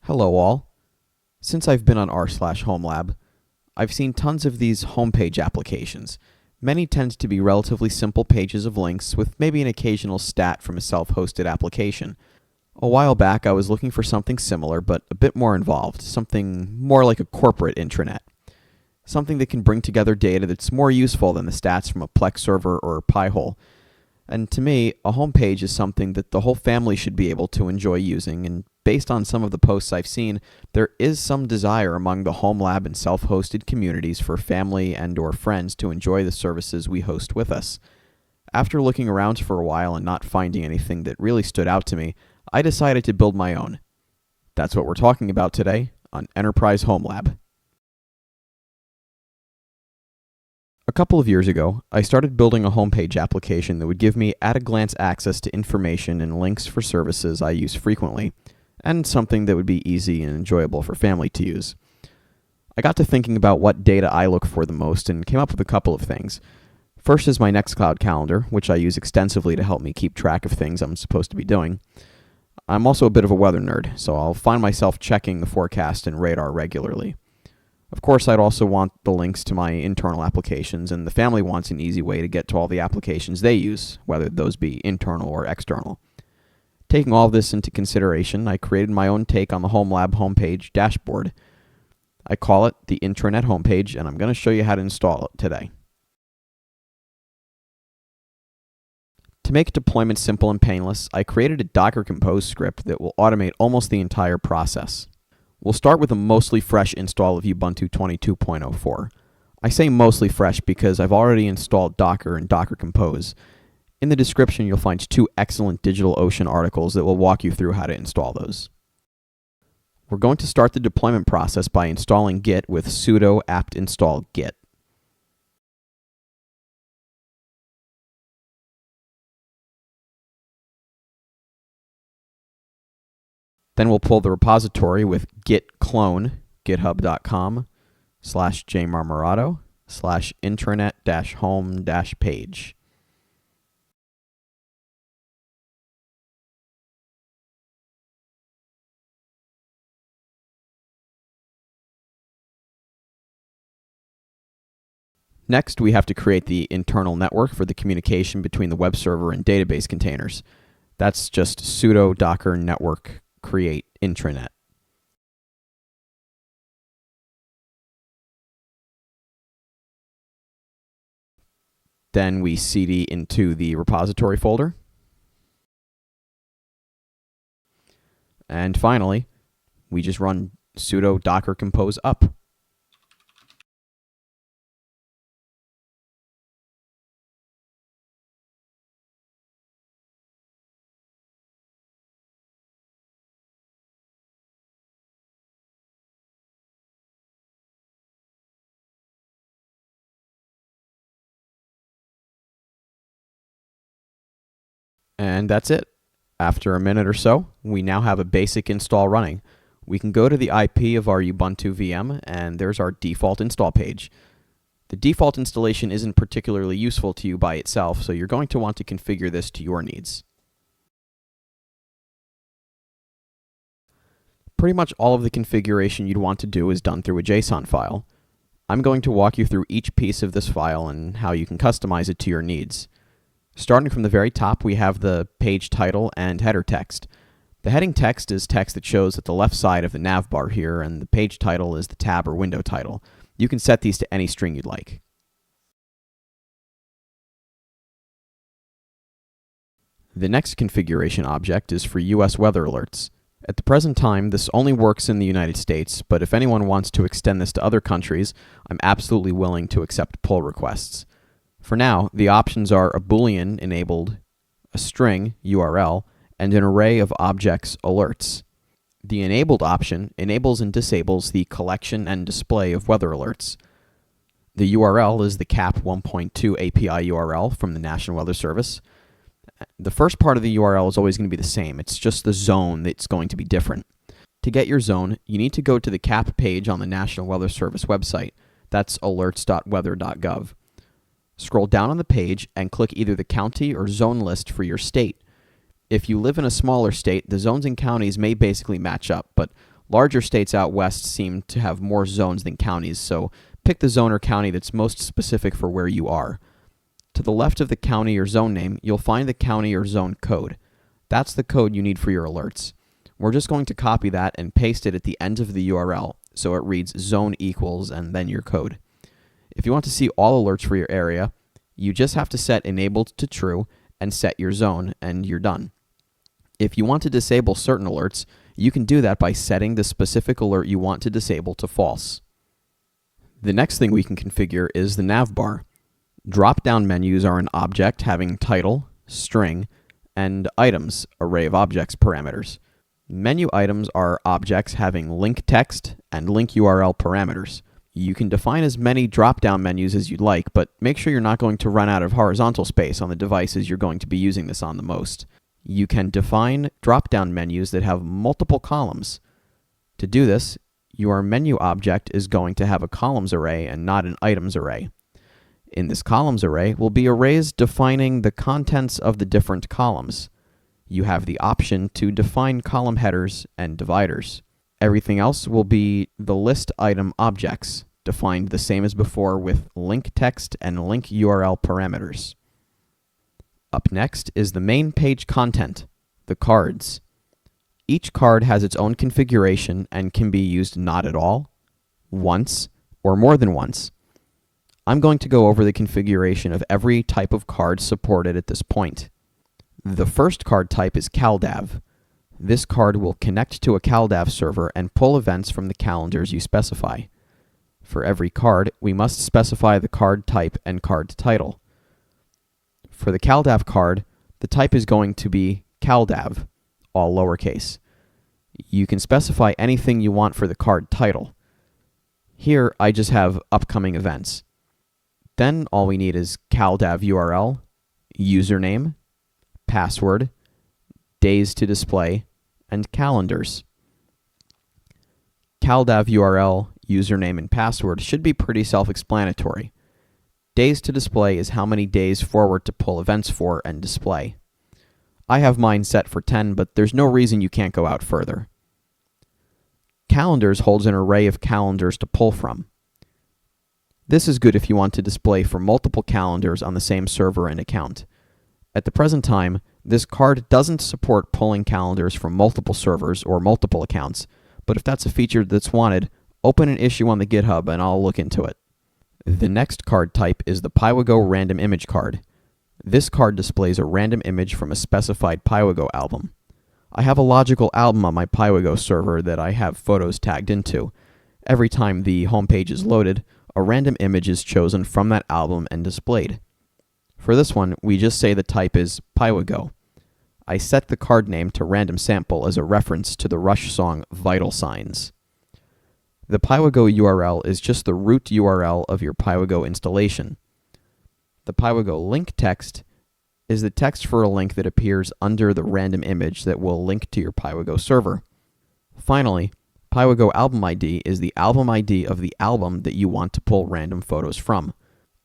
Hello all. Since I've been on r/HomeLab, I've seen tons of these homepage applications. Many tend to be relatively simple pages of links with maybe an occasional stat from a self-hosted application. A while back I was looking for something similar but a bit more involved, something more like a corporate intranet. Something that can bring together data that's more useful than the stats from a Plex server or Pi-hole. And to me, a homepage is something that the whole family should be able to enjoy using, and based on some of the posts I've seen, there is some desire among the HomeLab and self-hosted communities for family and or friends to enjoy the services we host with us. After looking around for a while and not finding anything that really stood out to me, I decided to build my own. That's what we're talking about today on Enterprise HomeLab. A couple of years ago, I started building a homepage application that would give me at-a-glance access to information and links for services I use frequently, and something that would be easy and enjoyable for family to use. I got to thinking about what data I look for the most and came up with a couple of things. First is my Nextcloud calendar, which I use extensively to help me keep track of things I'm supposed to be doing. I'm also a bit of a weather nerd, so I'll find myself checking the forecast and radar regularly. Of course, I'd also want the links to my internal applications, and the family wants an easy way to get to all the applications they use, whether those be internal or external. Taking all of this into consideration, I created my own take on the HomeLab homepage dashboard. I call it the Intranet homepage, and I'm going to show you how to install it today. To make deployment simple and painless, I created a Docker Compose script that will automate almost the entire process. We'll start with a mostly fresh install of Ubuntu 22.04. I say mostly fresh because I've already installed Docker and Docker Compose. In the description, you'll find two excellent DigitalOcean articles that will walk you through how to install those. We're going to start the deployment process by installing Git with sudo apt install git. Then we'll pull the repository with git clone github.com/jmarmorato/intranet-home-page. Next, we have to create the internal network for the communication between the web server and database containers. That's just sudo docker network create intranet. Then we cd into the repository folder. And finally, we just run sudo docker compose up. And that's it. After a minute or so, we now have a basic install running. We can go to the IP of our Ubuntu VM, and there's our default install page. The default installation isn't particularly useful to you by itself, so you're going to want to configure this to your needs. Pretty much all of the configuration you'd want to do is done through a JSON file. I'm going to walk you through each piece of this file and how you can customize it to your needs. Starting from the very top, we have the page title and header text. The heading text is text that shows at the left side of the navbar here, and the page title is the tab or window title. You can set these to any string you'd like. The next configuration object is for US weather alerts. At the present time, this only works in the United States, but if anyone wants to extend this to other countries, I'm absolutely willing to accept pull requests. For now, the options are a Boolean enabled, a string URL, and an array of objects alerts. The enabled option enables and disables the collection and display of weather alerts. The URL is the CAP 1.2 API URL from the National Weather Service. The first part of the URL is always going to be the same. It's just the zone that's going to be different. To get your zone, you need to go to the CAP page on the National Weather Service website. That's alerts.weather.gov. Scroll down on the page and click either the county or zone list for your state. If you live in a smaller state, the zones and counties may basically match up, but Larger states out west seem to have more zones than counties, so pick the zone or county that's most specific for where you are. To the left of the county or zone name, you'll find the county or zone code. That's the code you need for your alerts. We're just going to copy that and paste it at the end of the URL, so it reads zone equals and then your code. If you want to see all alerts for your area, you just have to set enabled to true and set your zone, and you're done. If you want to disable certain alerts, you can do that by setting the specific alert you want to disable to false. The next thing we can configure is the navbar. Drop-down menus are an object having title, string, and items, array of objects parameters. Menu items are objects having link text and link URL parameters. You can define as many drop-down menus as you'd like, but make sure you're not going to run out of horizontal space on the devices you're going to be using this on the most. You can define drop-down menus that have multiple columns. To do this, your menu object is going to have a columns array and not an items array. In this columns array will be arrays defining the contents of the different columns. You have the option to define column headers and dividers. Everything else will be the list item objects, defined the same as before with link text and link URL parameters. Up next is the main page content, the cards. Each card has its own configuration and can be used not at all, once, or more than once. I'm going to go over the configuration of every type of card supported at this point. The first card type is CalDAV. This card will connect to a CalDAV server and pull events from the calendars you specify. For every card, we must specify the card type and card title. For the CalDAV card, the type is going to be CalDAV, all lowercase. You can specify anything you want for the card title. Here, I just have upcoming events. Then all we need is CalDAV URL, username, password, days to display, and calendars. CalDAV URL, username, and password should be pretty self-explanatory. Days to display is how many days forward to pull events for and display. I have mine set for 10, but there's no reason you can't go out further. Calendars holds an array of calendars to pull from. This is good if you want to display for multiple calendars on the same server and account. At the present time, this card doesn't support pulling calendars from multiple servers or multiple accounts, but if that's a feature that's wanted, open an issue on the GitHub and I'll look into it. The next card type is the Piwigo Random Image Card. This card displays a random image from a specified Piwigo album. I have a logical album on my Piwigo server that I have photos tagged into. Every time the homepage is loaded, a random image is chosen from that album and displayed. For this one, we just say the type is Piwigo. I set the card name to random sample as a reference to the Rush song Vital Signs. The Piwigo URL is just the root URL of your Piwigo installation. The Piwigo link text is the text for a link that appears under the random image that will link to your Piwigo server. Finally, Piwigo album ID is the album ID of the album that you want to pull random photos from.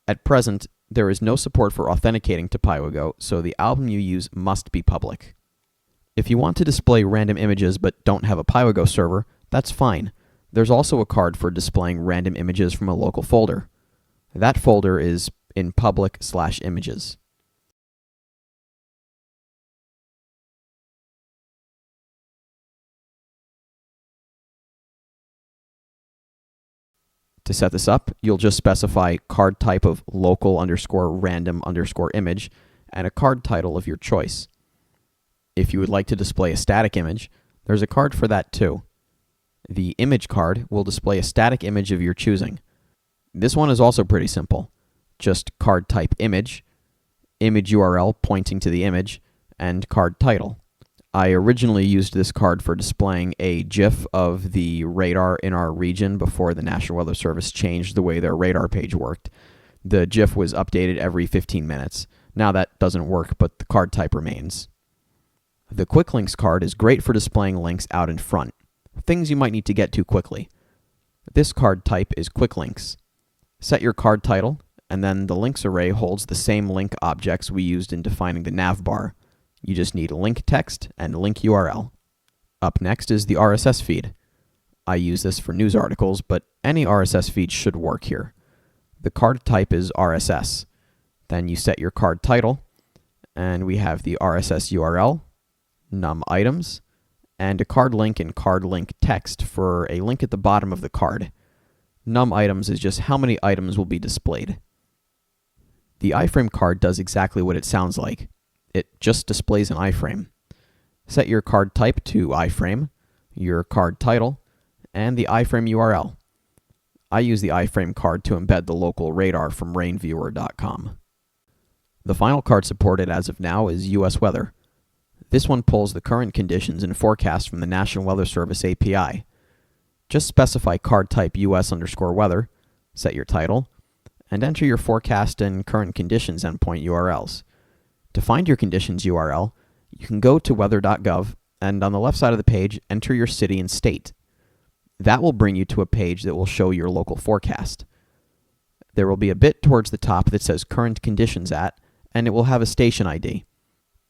At present, there is no support for authenticating to Piwigo, so the album you use must be public. If you want to display random images but don't have a Piwigo server, that's fine. There's also a card for displaying random images from a local folder. That folder is in public/images. To set this up, you'll just specify card type of local_random_image and a card title of your choice. If you would like to display a static image, there's a card for that too. The image card will display a static image of your choosing. This one is also pretty simple. Just card type image, image URL pointing to the image, and card title. I originally used this card for displaying a GIF of the radar in our region before the National Weather Service changed the way their radar page worked. The GIF was updated every 15 minutes. Now that doesn't work, but the card type remains. The Quick Links card is great for displaying links out in front, things you might need to get to quickly. This card type is Quick Links. Set your card title, and then the links array holds the same link objects we used in defining the navbar. You just need link text and link URL. Up next is the RSS feed. I use this for news articles, but any RSS feed should work here. The card type is RSS. Then you set your card title, and we have the RSS URL, num items, and a card link and card link text for a link at the bottom of the card. Num items is just how many items will be displayed. The iframe card does exactly what it sounds like. It just displays an iframe. Set your card type to iframe, your card title, and the iframe URL. I use the iframe card to embed the local radar from rainviewer.com. The final card supported as of now is US weather. This one pulls the current conditions and forecast from the National Weather Service API. Just specify card type US_weather, set your title, and enter your forecast and current conditions endpoint URLs. To find your conditions URL, you can go to weather.gov and on the left side of the page, enter your city and state. That will bring you to a page that will show your local forecast. There will be a bit towards the top that says current conditions at, and it will have a station ID.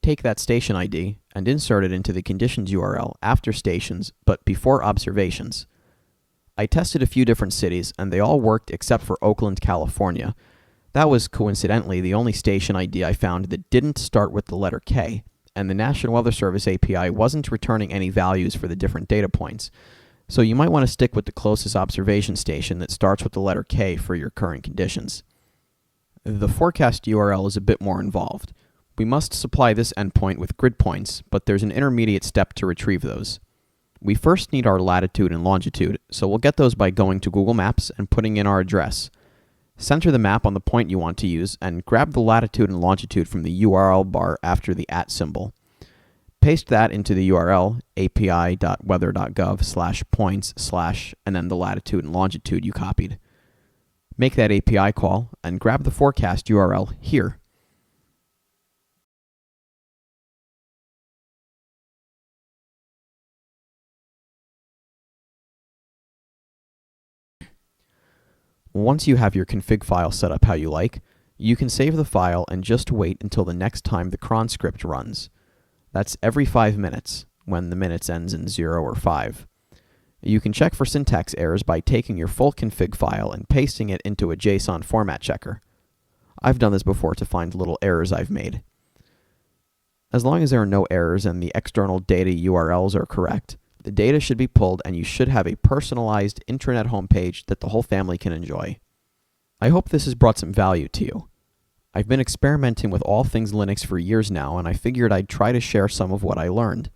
Take that station ID and insert it into the conditions URL after stations, but before observations. I tested a few different cities, and they all worked except for Oakland, California. That was coincidentally the only station ID I found that didn't start with the letter K, and the National Weather Service API wasn't returning any values for the different data points. So you might want to stick with the closest observation station that starts with the letter K for your current conditions. The forecast URL is a bit more involved. We must supply this endpoint with grid points, but there's an intermediate step to retrieve those. We first need our latitude and longitude, so we'll get those by going to Google Maps and putting in our address. Center the map on the point you want to use and grab the latitude and longitude from the URL bar after the @ symbol. Paste that into the URL api.weather.gov/points/ and then the latitude and longitude you copied. Make that API call and grab the forecast URL here. Once you have your config file set up how you like, you can save the file and just wait until the next time the cron script runs. That's every 5 minutes, when the minutes ends in 0 or 5. You can check for syntax errors by taking your full config file and pasting it into a JSON format checker. I've done this before to find little errors I've made. As long as there are no errors and the external data URLs are correct, the data should be pulled and you should have a personalized intranet homepage that the whole family can enjoy. I hope this has brought some value to you. I've been experimenting with all things Linux for years now, and I figured I'd try to share some of what I learned.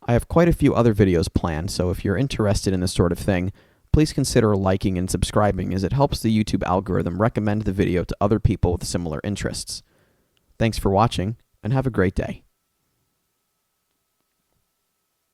I have quite a few other videos planned, so if you're interested in this sort of thing, please consider liking and subscribing as it helps the YouTube algorithm recommend the video to other people with similar interests. Thanks for watching, and have a great day.